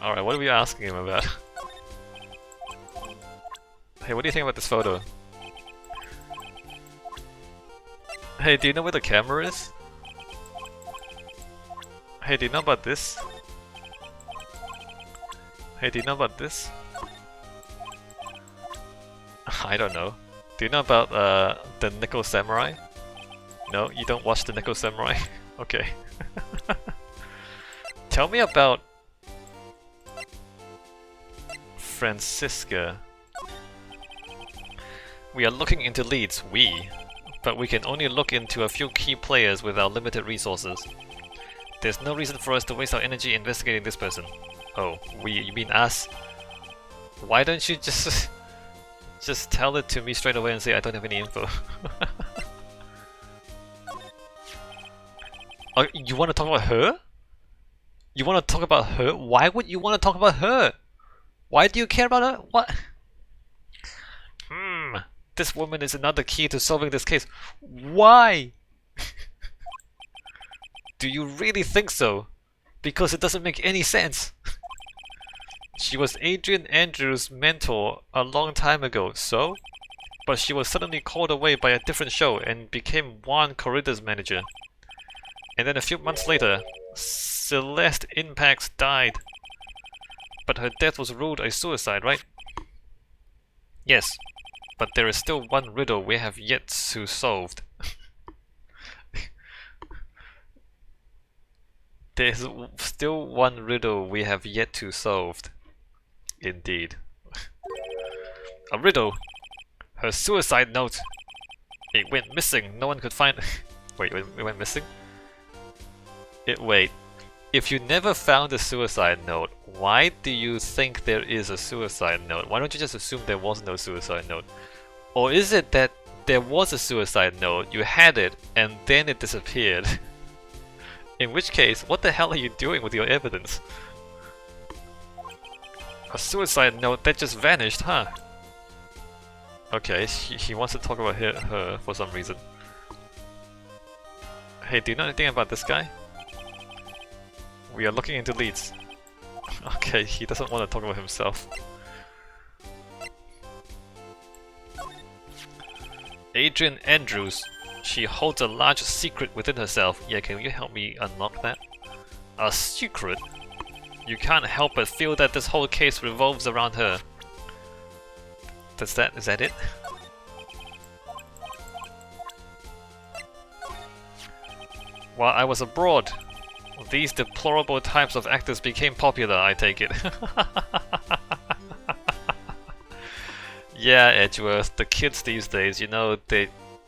Alright, what are we asking him about? Hey, what do you think about this photo? Hey, do you know where the camera is? Hey, do you know about this? Hey, do you know about this? I don't know. Do you know about the Nickel Samurai? No, you don't watch the Nickel Samurai? Okay. Tell me about Francisca. We are looking into leads, but we can only look into a few key players with our limited resources. There's no reason for us to waste our energy investigating this person. Oh, you mean us? Why don't you just just tell it to me straight away and say I don't have any info? Oh, you want to talk about her? You want to talk about her? Why would you want to talk about her? Why do you care about her? What? This woman is another key to solving this case. Why? Do you really think so? Because it doesn't make any sense. She was Adrian Andrews' mentor a long time ago, so? But she was suddenly called away by a different show and became Juan Corrida's manager. And then a few months later, Celeste Impacts died. But her death was ruled a suicide, right? Yes, but there is still one riddle we have yet to solve. There's still one riddle we have yet to solve. Indeed. A riddle! Her suicide note! It went missing, no one could find... Wait, it went missing? Wait. If you never found a suicide note, why do you think there is a suicide note? Why don't you just assume there was no suicide note? Or is it that there was a suicide note, you had it, and then it disappeared? In which case, what the hell are you doing with your evidence? A suicide note that just vanished, huh? Okay, he wants to talk about her for some reason. Hey, do you know anything about this guy? We are looking into leads. Okay, he doesn't want to talk about himself. Adrian Andrews. She holds a large secret within herself. Yeah, can you help me unlock that? A secret? You can't help but feel that this whole case revolves around her. Is that it? While I was abroad, these deplorable types of actors became popular, I take it. Yeah, Edgeworth, the kids these days, you know,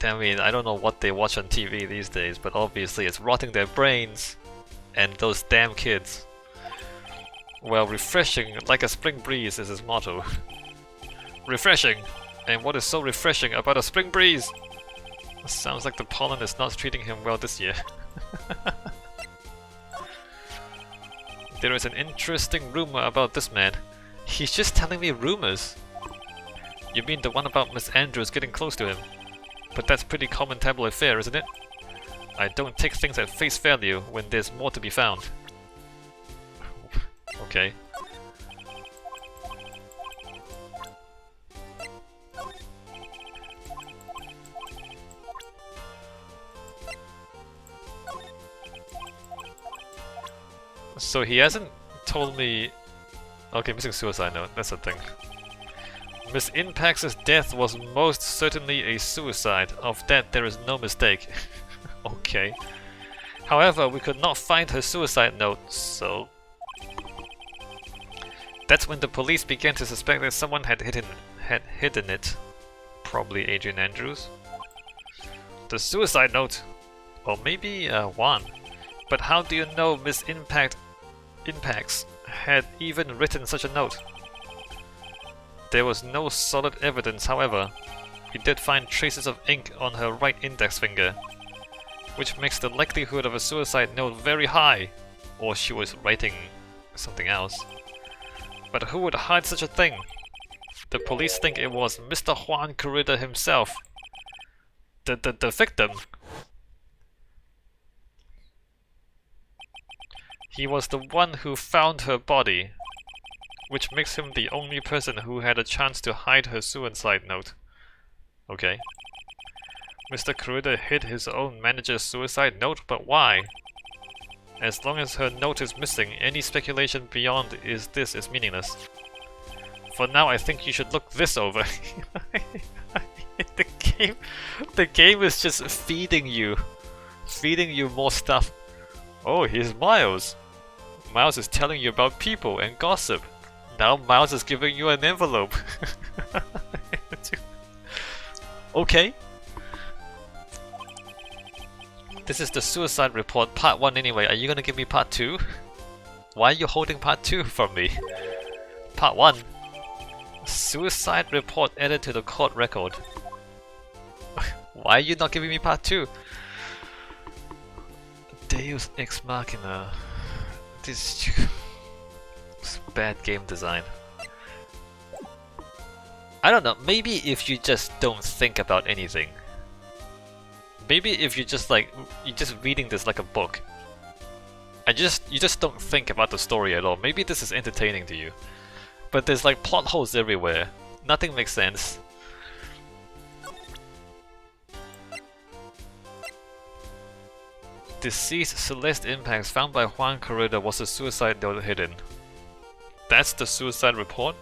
I mean, I don't know what they watch on TV these days, but obviously it's rotting their brains. And those damn kids. Well, refreshing like a spring breeze is his motto. Refreshing! And what is so refreshing about a spring breeze? Sounds like the pollen is not treating him well this year. There is an interesting rumor about this man. He's just telling me rumors. You mean the one about Miss Andrews getting close to him? But that's pretty common tabloid fare, isn't it? I don't take things at face value when there's more to be found. Okay. So he hasn't told me... Okay, missing suicide note, that's a thing. Miss Impax's death was most certainly a suicide. Of that there is no mistake. Okay. However, we could not find her suicide note, so... That's when the police began to suspect that someone had hidden it. Probably Adrian Andrews. The suicide note! Or maybe Juan. But how do you know Miss Impacts had even written such a note? There was no solid evidence, however. We did find traces of ink on her right index finger, which makes the likelihood of a suicide note very high. Or she was writing something else. But who would hide such a thing? The police think it was Mr. Juan Corrida himself. The victim. He was the one who found her body. which makes him the only person who had a chance to hide her suicide note. Okay. Mr. Kuroda hid his own manager's suicide note, but why? As long as her note is missing, any speculation beyond this is meaningless. For now, I think you should look this over. The game is just feeding you more stuff. Oh, here's Miles. Miles is telling you about people and gossip. Now Miles is giving you an envelope. Okay. This is the suicide report, part 1 anyway. Are you gonna give me part 2? Why are you holding part 2 from me? Part 1. Suicide report added to the court record. Why are you not giving me part 2? Deus Ex Machina. This is bad game design. I don't know, maybe if you just don't think about anything. Maybe if you just you're just reading this like a book. You just don't think about the story at all. Maybe this is entertaining to you. But there's like plot holes everywhere. Nothing makes sense. Deceased Celeste impacts found by Juan Kuroda was a suicide note hidden. That's the suicide report?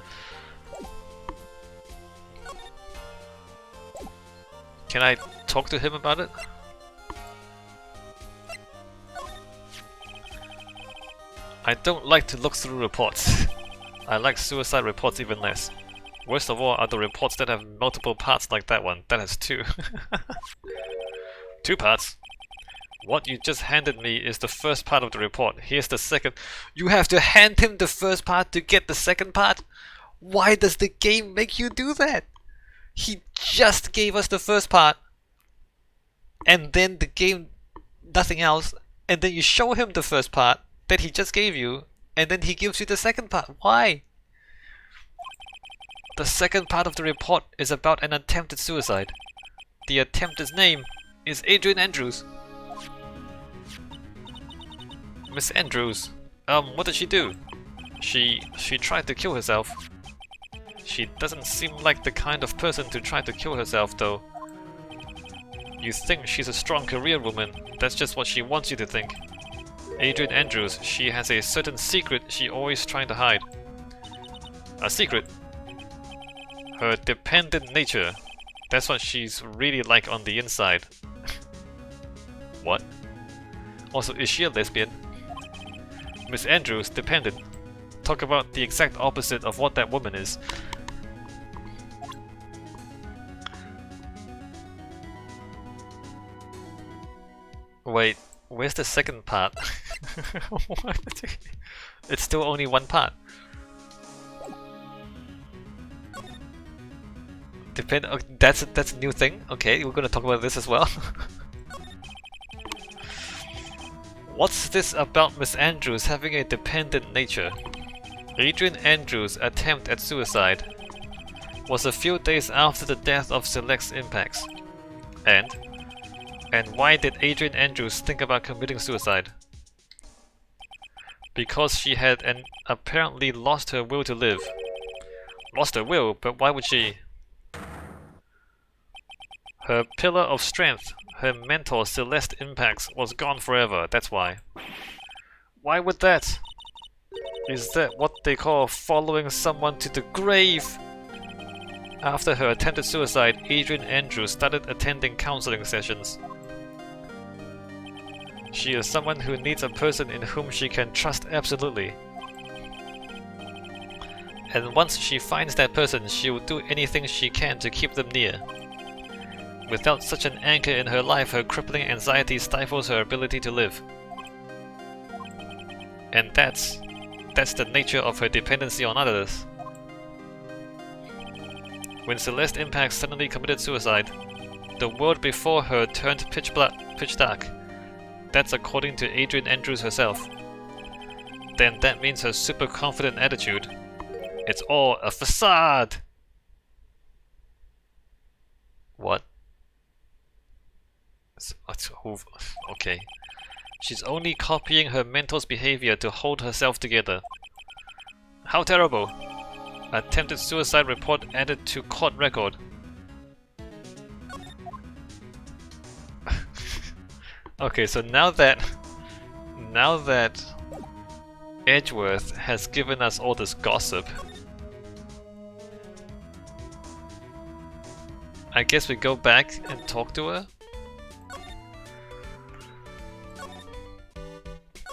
Can I talk to him about it? I don't like to look through reports. I like suicide reports even less. Worst of all are the reports that have multiple parts like that one. That has 2. 2 parts? What you just handed me is the first part of the report. Here's the second. You have to hand him the first part to get the second part? Why does the game make you do that? He just gave us the first part, and then the game, nothing else, and then you show him the first part that he just gave you, and then he gives you the second part. Why? The second part of the report is about an attempted suicide. The attempted's name is Adrian Andrews. Miss Andrews, what did she do? She tried to kill herself. She doesn't seem like the kind of person to try to kill herself, though. You think she's a strong career woman, that's just what she wants you to think. Adrian Andrews, she has a certain secret she always trying to hide. A secret? Her dependent nature. That's what she's really like on the inside. What? Also, is she a lesbian? Miss Andrews, dependent. Talk about the exact opposite of what that woman is. Wait, where's the second part? It's still only 1 part. That's a new thing? Okay, we're gonna talk about this as well. What's this about Miss Andrews having a dependent nature? Adrian Andrews' attempt at suicide was a few days after the death of Celeste's impacts. And why did Adrian Andrews think about committing suicide? Because she had apparently lost her will to live. Lost her will, but why would she? Her pillar of strength, her mentor Celeste impacts, was gone forever, that's why. Why would that? Is that what they call following someone to the grave? After her attempted suicide, Adrian Andrews started attending counseling sessions. She is someone who needs a person in whom she can trust absolutely. And once she finds that person, she will do anything she can to keep them near. Without such an anchor in her life, her crippling anxiety stifles her ability to live. And that's the nature of her dependency on others. When Celeste Impact suddenly committed suicide, the world before her turned pitch dark. That's according to Adrian Andrews herself. Then that means her super confident attitude. It's all a facade! What? Okay. She's only copying her mentor's behavior to hold herself together. How terrible! Attempted suicide report added to court record. Okay, so now that Edgeworth has given us all this gossip, I guess we go back and talk to her?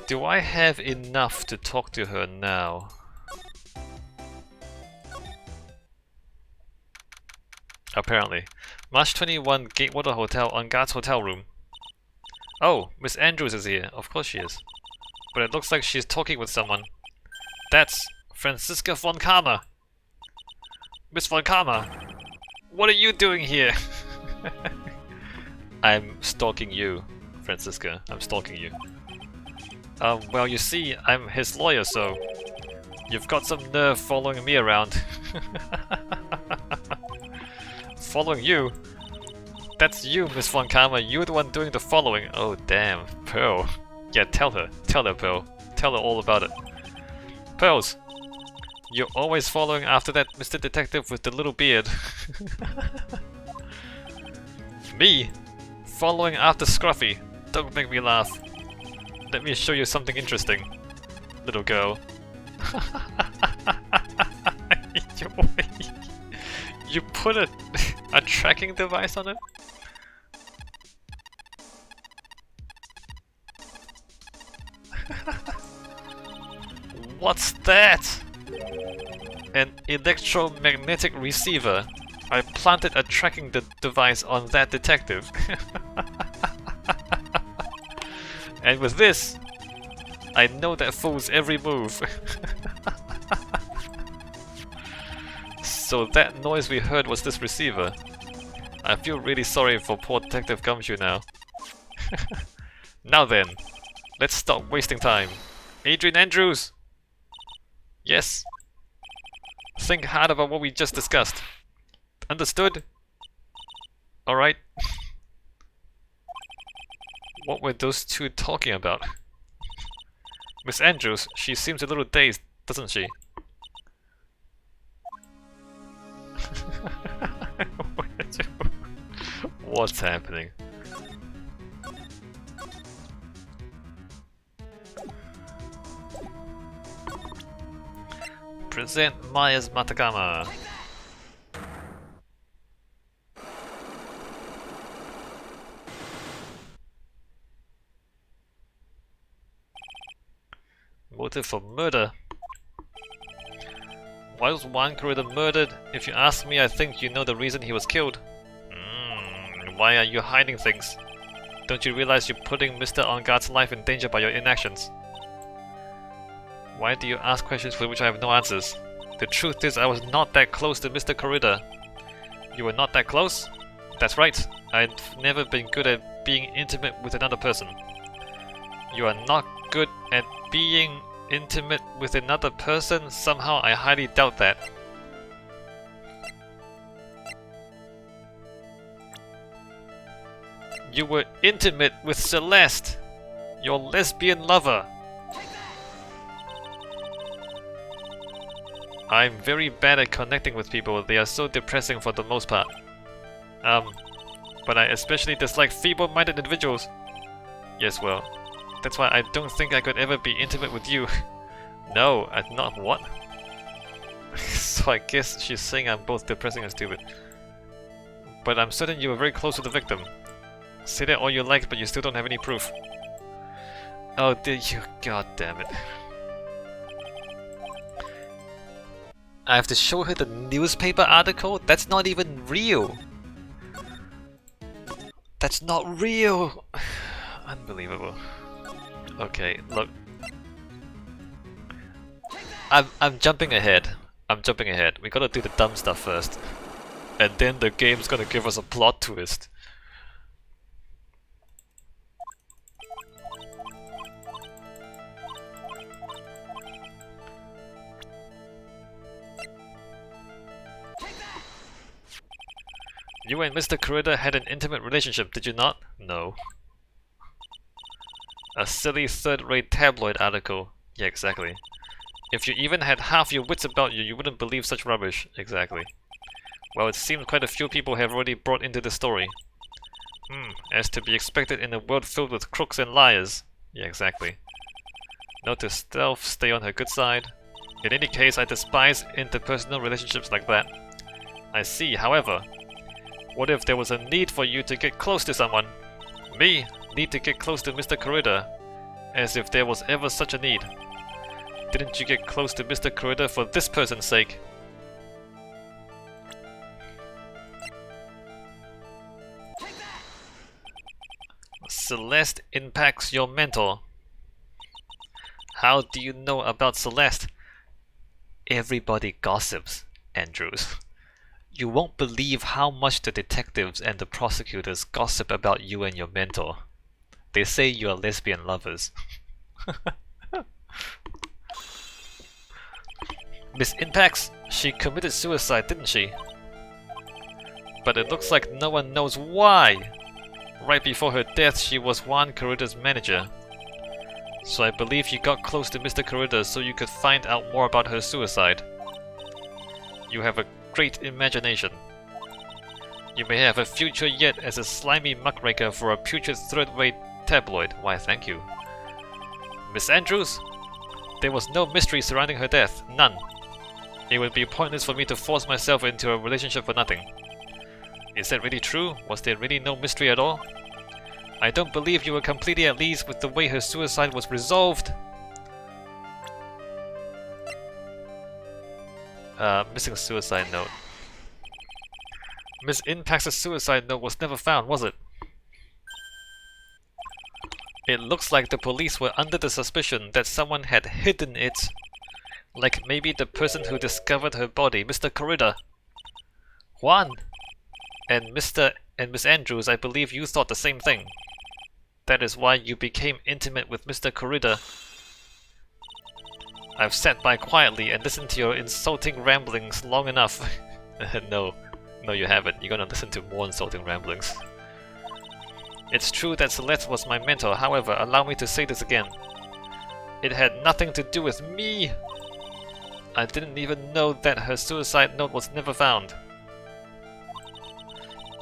Do I have enough to talk to her now? Apparently. March 21, Gatewater Hotel, on guard's hotel room. Oh, Miss Andrews is here. Of course she is. But it looks like she's talking with someone. That's Franziska von Karma. Miss von Karma, what are you doing here? I'm stalking you, Franziska. I'm stalking you. Well, you see, I'm his lawyer, so you've got some nerve following me around. Following you? That's you, Miss Von Karma. You're the one doing the following. Oh, damn. Pearl. Yeah, tell her. Tell her, Pearl. Tell her all about it. Pearls, you're always following after that Mr. Detective with the little beard. Me? Following after Scruffy? Don't make me laugh. Let me show you something interesting, little girl. You put a tracking device on it? What's that? An electromagnetic receiver. I planted a tracking device on that detective. And with this, I know that fool's every move. So that noise we heard was this receiver. I feel really sorry for poor Detective Gumshoe now. Now then, let's stop wasting time. Adrian Andrews! Yes? Think hard about what we just discussed. Understood? Alright. What were those two talking about? Miss Andrews, she seems a little dazed, doesn't she? What's happening? Present Maya's Matagama. Motive for murder. Why was one Corridor murdered? If you ask me, I think you know the reason he was killed. Why are you hiding things? Don't you realize you're putting Mr. On-Guard's life in danger by your inactions? Why do you ask questions for which I have no answers? The truth is I was not that close to Mr. Corridor. You were not that close? That's right. I've never been good at being intimate with another person. You are not good at being intimate with another person? Somehow I highly doubt that. You were intimate with Celeste, your lesbian lover. I'm very bad at connecting with people, they are so depressing for the most part. But I especially dislike feeble-minded individuals. Yes, well, that's why I don't think I could ever be intimate with you. No, I'm not what? So I guess she's saying I'm both depressing and stupid. But I'm certain you were very close to the victim. Say that all you like, but you still don't have any proof. Oh, did you? God damn it. I have to show her the newspaper article? That's not even real! That's not real! Unbelievable. Okay, look. I'm jumping ahead. I'm jumping ahead. We gotta do the dumb stuff first. And then the game's gonna give us a plot twist. You and Mr. Corridor had an intimate relationship, did you not? No. A silly third-rate tabloid article. Yeah, exactly. If you even had half your wits about you, you wouldn't believe such rubbish. Exactly. Well, it seems quite a few people have already brought into the story. As to be expected in a world filled with crooks and liars. Yeah, exactly. Note to stealth, stay on her good side. In any case, I despise interpersonal relationships like that. I see, however. What if there was a need for you to get close to someone? Me? Need to get close to Mr. Kurita? As if there was ever such a need. Didn't you get close to Mr. Kurita for this person's sake? Celeste impacts your mentor. How do you know about Celeste? Everybody gossips, Andrews. You won't believe how much the detectives and the prosecutors gossip about you and your mentor. They say you are lesbian lovers. Miss Impacts, she committed suicide, didn't she? But it looks like no one knows why. Right before her death, she was Juan Kurita's manager. So I believe you got close to Mr. Kurita so you could find out more about her suicide. You have a great imagination. You may have a future yet as a slimy muckraker for a putrid third-rate tabloid. Why, thank you. Miss Andrews? There was no mystery surrounding her death. None. It would be pointless for me to force myself into a relationship for nothing. Is that really true? Was there really no mystery at all? I don't believe you were completely at ease with the way her suicide was resolved. Missing suicide note. Miss Impact's suicide note was never found, was it? It looks like the police were under the suspicion that someone had hidden it. Like maybe the person who discovered her body, Mr. Kurita. Juan! And Miss Andrews, I believe you thought the same thing. That is why you became intimate with Mr. Kurita. I've sat by quietly and listened to your insulting ramblings long enough. No, you haven't. You're gonna listen to more insulting ramblings. It's true that Celeste was my mentor, however, allow me to say this again. It had nothing to do with me! I didn't even know that her suicide note was never found.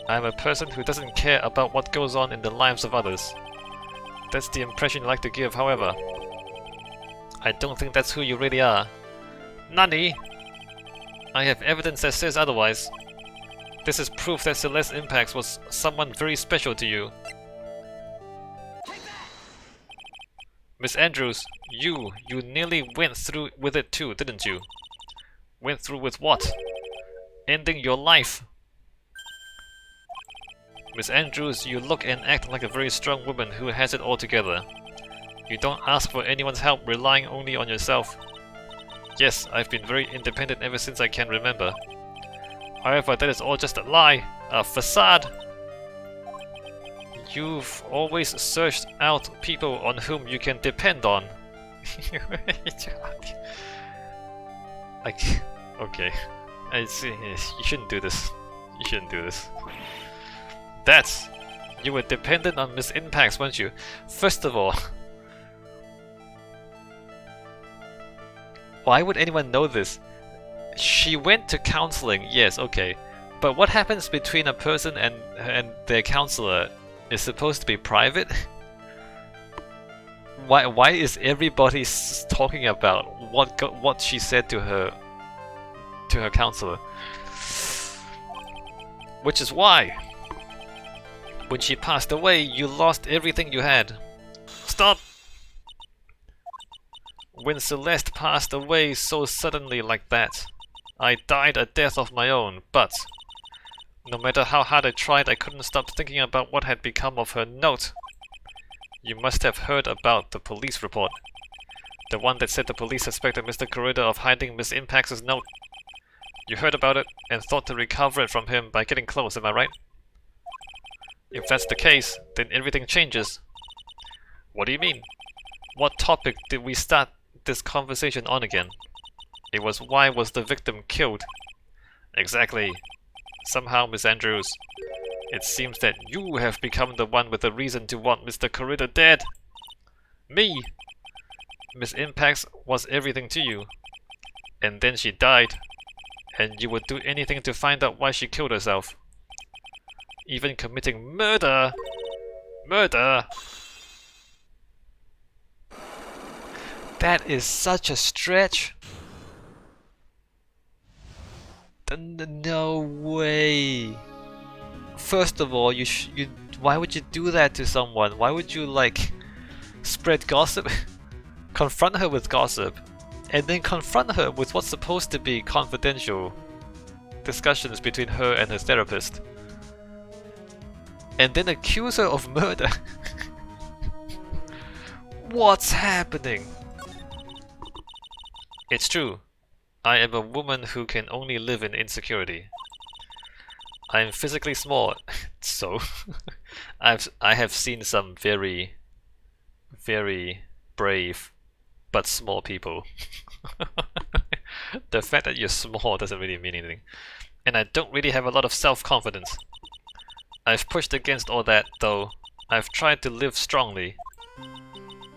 I'm a person who doesn't care about what goes on in the lives of others. That's the impression you like to give, however. I don't think that's who you really are. Nani? I have evidence that says otherwise. This is proof that Celeste Impacts was someone very special to you. Miss Andrews, you nearly went through with it too, didn't you? Went through with what? Ending your life. Miss Andrews, you look and act like a very strong woman who has it all together. You don't ask for anyone's help, relying only on yourself. Yes, I've been very independent ever since I can remember. However, that is all just a lie, a facade. You've always searched out people on whom you can depend on. Okay. I see. You shouldn't do this. You shouldn't do this. That's... You were dependent on Miss Impacts, weren't you? First of all... Why would anyone know this? She went to counseling, yes, okay. But what happens between a person and their counselor is supposed to be private? Why is everybody talking about what she said to her counselor? Which is why, when she passed away, you lost everything you had. Stop! When Celeste passed away so suddenly like that, I died a death of my own, but no matter how hard I tried, I couldn't stop thinking about what had become of her note. You must have heard about the police report. The one that said the police suspected Mr. Kurita of hiding Miss Impacts' note. You heard about it and thought to recover it from him by getting close, am I right? If that's the case, then everything changes. What do you mean? What topic did we start this conversation on again? It was why was the victim killed? Exactly. Somehow, Miss Andrews, it seems that you have become the one with the reason to want Mr. Kurita dead. Me? Miss Impacts was everything to you. And then she died. And you would do anything to find out why she killed herself. Even committing murder! Murder! That is such a stretch! No way! First of all, why would you do that to someone? Why would you, like, spread gossip? Confront her with gossip, and then confront her with what's supposed to be confidential discussions between her and her therapist. And then accuse her of murder. What's happening? It's true. I am a woman who can only live in insecurity. I am physically small, so I have seen some very, very brave but small people. The fact that you're small doesn't really mean anything. And I don't really have a lot of self-confidence. I've pushed against all that, though. I've tried to live strongly.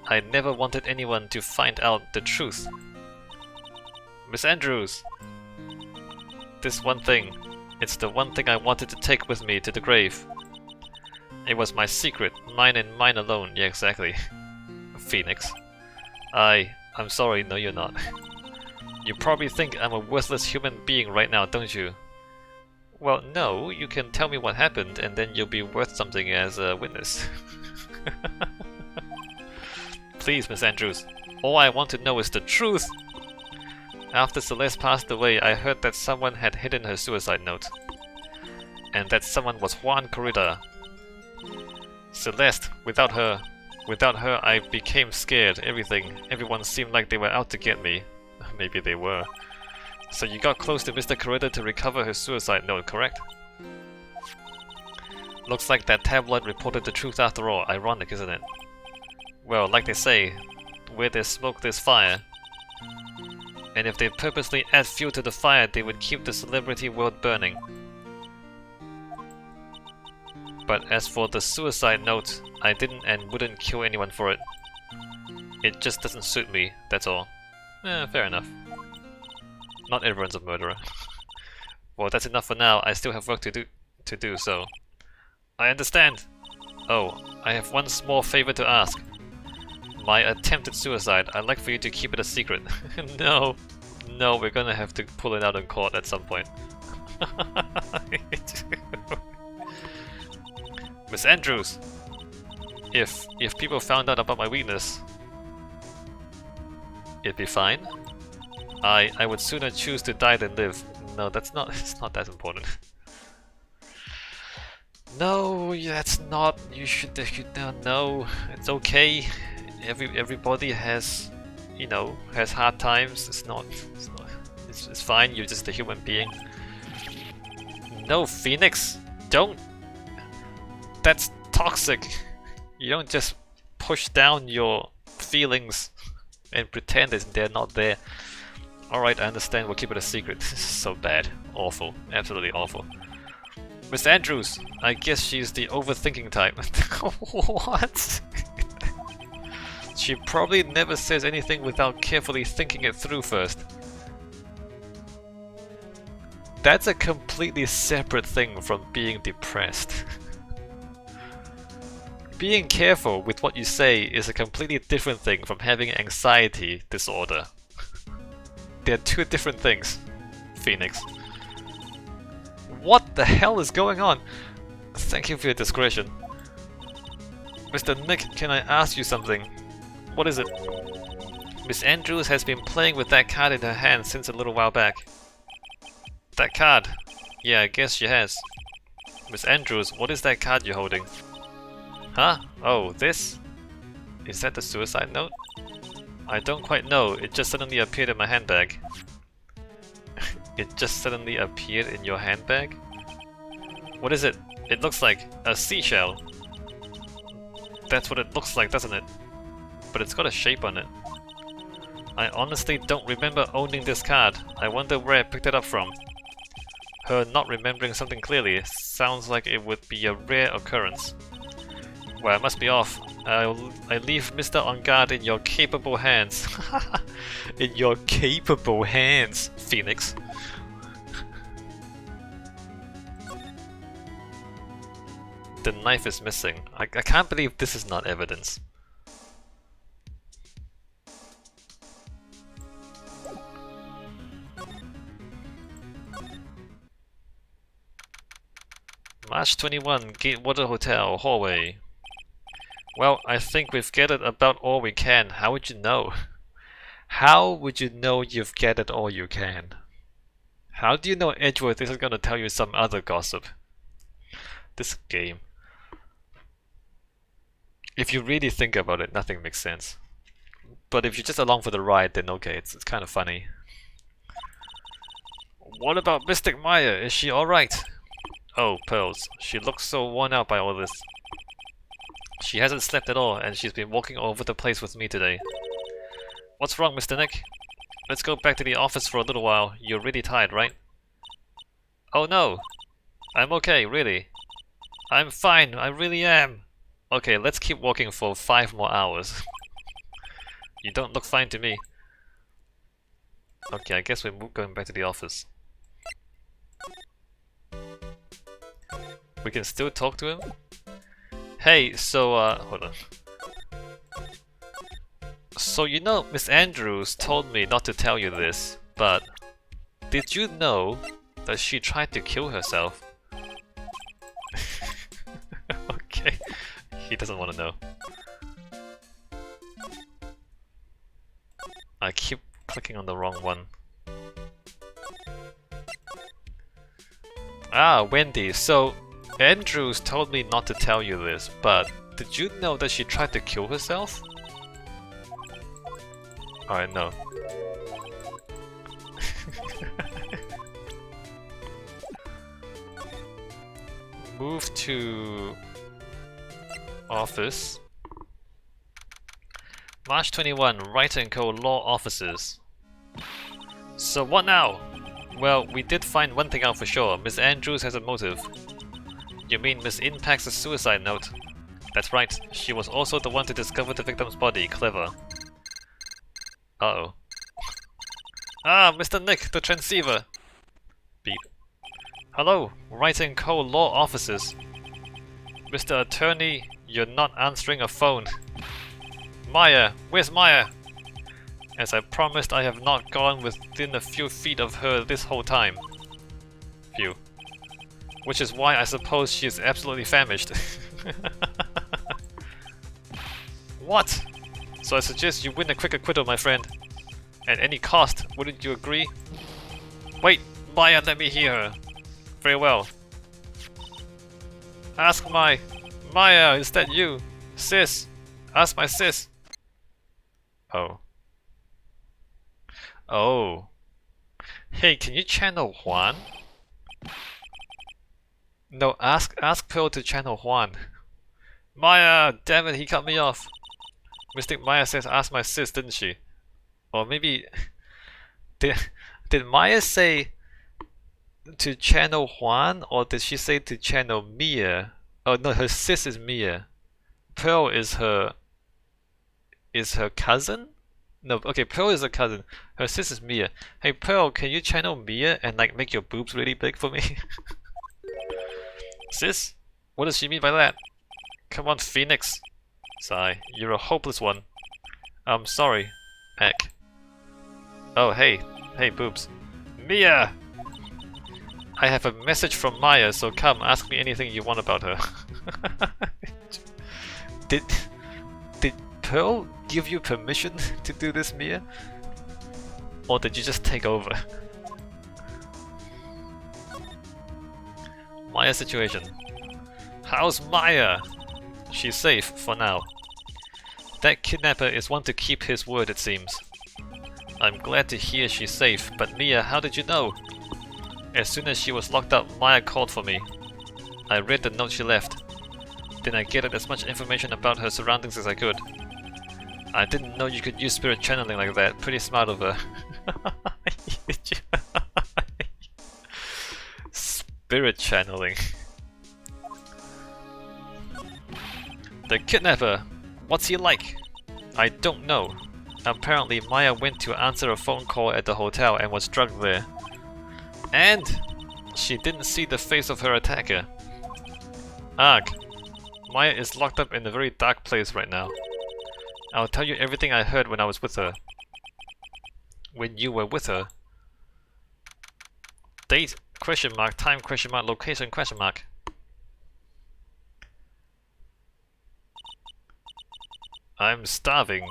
I never wanted anyone to find out the truth. Miss Andrews! This one thing. It's the one thing I wanted to take with me to the grave. It was my secret, mine and mine alone. Yeah, exactly. Phoenix. I'm sorry, no you're not. You probably think I'm a worthless human being right now, don't you? Well, no, you can tell me what happened and then you'll be worth something as a witness. Please, Miss Andrews, all I want to know is the truth! After Celeste passed away, I heard that someone had hidden her suicide note. And that someone was Juan Corrida. Celeste, without her I became scared, everyone seemed like they were out to get me. Maybe they were. So you got close to Mr. Corrida to recover her suicide note, correct? Looks like that tabloid reported the truth after all. Ironic, isn't it? Well, like they say, where there's smoke there's fire. And if they purposely add fuel to the fire, they would keep the celebrity world burning. But as for the suicide note, I didn't and wouldn't kill anyone for it. It just doesn't suit me, that's all. Fair enough. Not everyone's a murderer. Well, that's enough for now. I still have work to do, so... I understand! Oh, I have one small favor to ask. My attempted suicide, I'd like for you to keep it a secret. No, we're gonna have to pull it out in court at some point. Miss Andrews! If people found out about my weakness, it'd be fine. I would sooner choose to die than live. No, it's not that important. No, that's not. You should no. It's okay. Everybody has, has hard times. It's fine. You're just a human being. No, Phoenix, don't. That's toxic. You don't just push down your feelings and pretend that they're not there. Alright, I understand. We'll keep it a secret. This is so bad. Awful. Absolutely awful. Miss Andrews, I guess she's the overthinking type. What? She probably never says anything without carefully thinking it through first. That's a completely separate thing from being depressed. Being careful with what you say is a completely different thing from having anxiety disorder. They're two different things, Phoenix. What the hell is going on? Thank you for your discretion. Mr. Nick, can I ask you something? What is it? Miss Andrews has been playing with that card in her hand since a little while back. That card? Yeah, I guess she has. Miss Andrews, what is that card you're holding? Huh? Oh, this? Is that the suicide note? I don't quite know, it just suddenly appeared in my handbag. It just suddenly appeared in your handbag? What is it? It looks like a seashell. That's what it looks like, doesn't it? But it's got a shape on it. I honestly don't remember owning this card. I wonder where I picked it up from. Her not remembering something clearly sounds like it would be a rare occurrence. Well, I must be off. I leave Mr. On Guard in your capable hands. In your capable hands, Phoenix. The knife is missing. I can't believe this is not evidence. March 21, Gatewater Hotel, hallway. Well, I think we've gathered about all we can. How would you know? How would you know you've gathered all you can? How do you know Edgeworth isn't gonna tell you some other gossip? This game. If you really think about it, nothing makes sense. But if you're just along for the ride, then okay, it's kind of funny. What about Mystic Maya? Is she alright? Oh, Pearls. She looks so worn out by all this. She hasn't slept at all, and she's been walking all over the place with me today. What's wrong, Mr. Nick? Let's go back to the office for a little while. You're really tired, right? Oh no! I'm okay, really. I'm fine, I really am. Okay, let's keep walking for 5 more hours. You don't look fine to me. Okay, I guess we're going back to the office. We can still talk to him? Hey, so, hold on. So you know, Miss Andrews told me not to tell you this, but did you know that she tried to kill herself? Okay, he doesn't want to know. I keep clicking on the wrong one. Ah, Wendy, so Andrews told me not to tell you this, but did you know that she tried to kill herself? Alright, no. Move to office. March 21, Wright & Co. Law Offices. So what now? Well, we did find one thing out for sure. Miss Andrews has a motive. You mean Miss Impact's a suicide note? That's right. She was also the one to discover the victim's body. Clever. Uh-oh. Ah, Mr. Nick, the transceiver! Beep. Hello, Wright & Co. Law Offices. Mr. Attorney, you're not answering a phone. Maya! Where's Maya? As I promised, I have not gone within a few feet of her this whole time. Phew. Which is why I suppose she is absolutely famished. What? So I suggest you win a quick acquittal, my friend. At any cost, wouldn't you agree? Wait, Maya, let me hear her. Very well. Ask Maya, is that you? Sis! Ask my sis! Oh. Oh. Hey, can you channel Juan? No, ask Pearl to channel Juan. Maya! Damn it, he cut me off. Mystic Maya says ask my sis, didn't she? Or maybe... Did Maya say to channel Juan, or did she say to channel Mia? Oh no, her sis is Mia. Pearl is her cousin? No, okay, Pearl is a cousin. Her sis is Mia. Hey Pearl, can you channel Mia and like make your boobs really big for me? Sis? What does she mean by that? Come on, Phoenix. Sigh, you're a hopeless one. I'm sorry. Heck. Oh, hey. Hey, boobs. Mia! I have a message from Maya, so come, ask me anything you want about her. Did Pearl give you permission to do this, Mia? Or did you just take over? Maya situation. How's Maya? She's safe for now. That kidnapper is one to keep his word, it seems. I'm glad to hear she's safe, but Mia, how did you know? As soon as she was locked up, Maya called for me. I read the note she left. Then I gathered as much information about her surroundings as I could. I didn't know you could use spirit channeling like that. Pretty smart of her. Spirit channeling. The kidnapper! What's he like? I don't know. Apparently Maya went to answer a phone call at the hotel and was drugged there. And she didn't see the face of her attacker. Ugh. Maya is locked up in a very dark place right now. I'll tell you everything I heard when I was with her. When you were with her? Date? Question mark. Time? Question mark. Location? Question mark. I'm starving.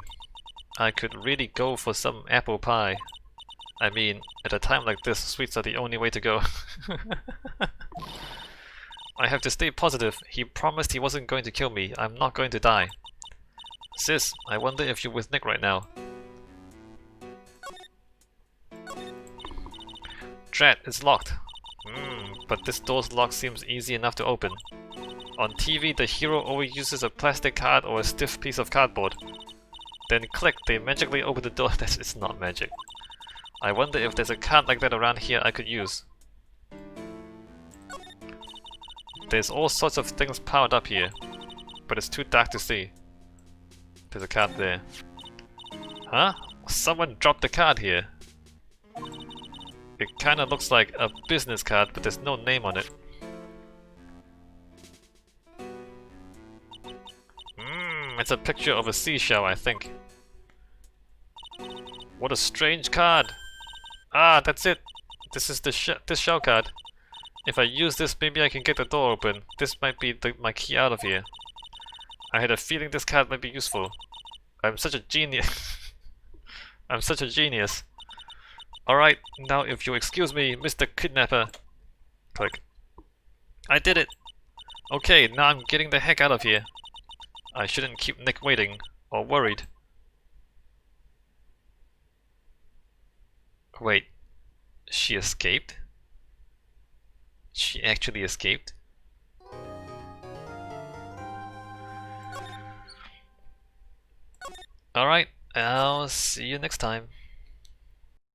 I could really go for some apple pie. I mean, at a time like this, sweets are the only way to go. I have to stay positive. He promised he wasn't going to kill me. I'm not going to die. Sis, I wonder if you're with Nick right now. Drat, it's locked. But this door's lock seems easy enough to open. On TV, the hero always uses a plastic card or a stiff piece of cardboard. Then click, they magically open the door. It's not magic. I wonder if there's a card like that around here I could use. There's all sorts of things powered up here, but it's too dark to see. There's a card there. Huh? Someone dropped the card here. It kinda looks like a business card, but there's no name on it. It's a picture of a seashell, I think. What a strange card! Ah, that's it! This is this shell card. If I use this, maybe I can get the door open. This might be my key out of here. I had a feeling this card might be useful. I'm such a genius. I'm such a genius. Alright, now if you'll excuse me, Mr. Kidnapper. Click. I did it! Okay, now I'm getting the heck out of here. I shouldn't keep Nick waiting, or worried. Wait, she escaped? She actually escaped? Alright, I'll see you next time.